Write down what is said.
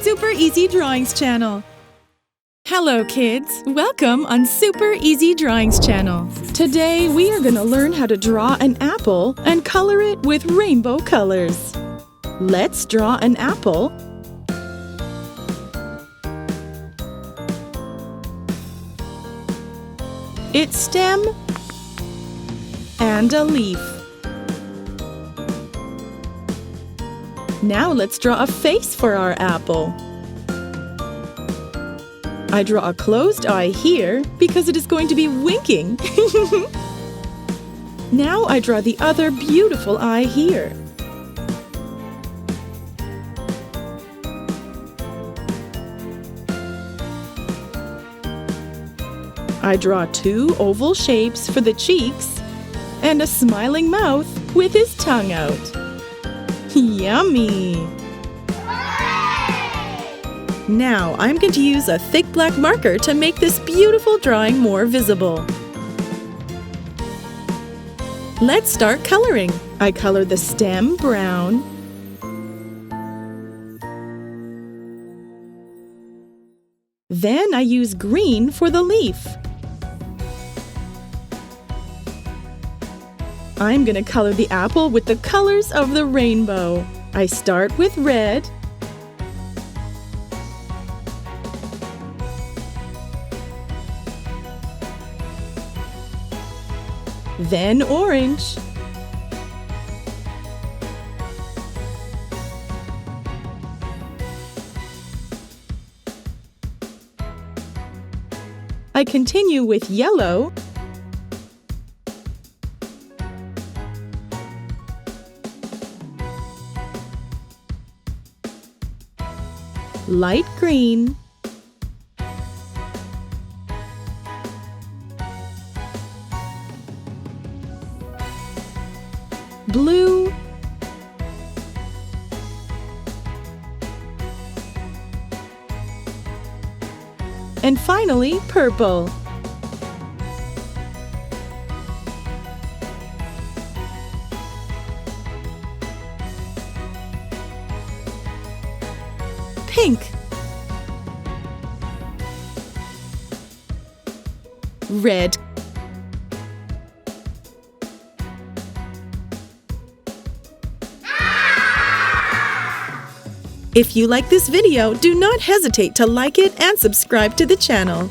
Super Easy Drawings channel. Hello kids, welcome on Super Easy Drawings channel. Today we are going to learn how to draw an apple and color it with rainbow colors. Let's draw an apple. Its stem and a leaf. Now let's draw a face for our apple. I draw a closed eye here because it is going to be winking. Now I draw the other beautiful eye here. I draw two oval shapes for the cheeks and a smiling mouth with his tongue out. Yummy! Now I'm going to use a thick black marker to make this beautiful drawing more visible. Let's start coloring. I color the stem brown, then I use green for the leaf. I'm going to color the apple with the colors of the rainbow. I start with red, then orange, I continue with yellow, light green, blue, and finally purple. Pink, red, If you like this video, do not hesitate to like it and subscribe to the channel.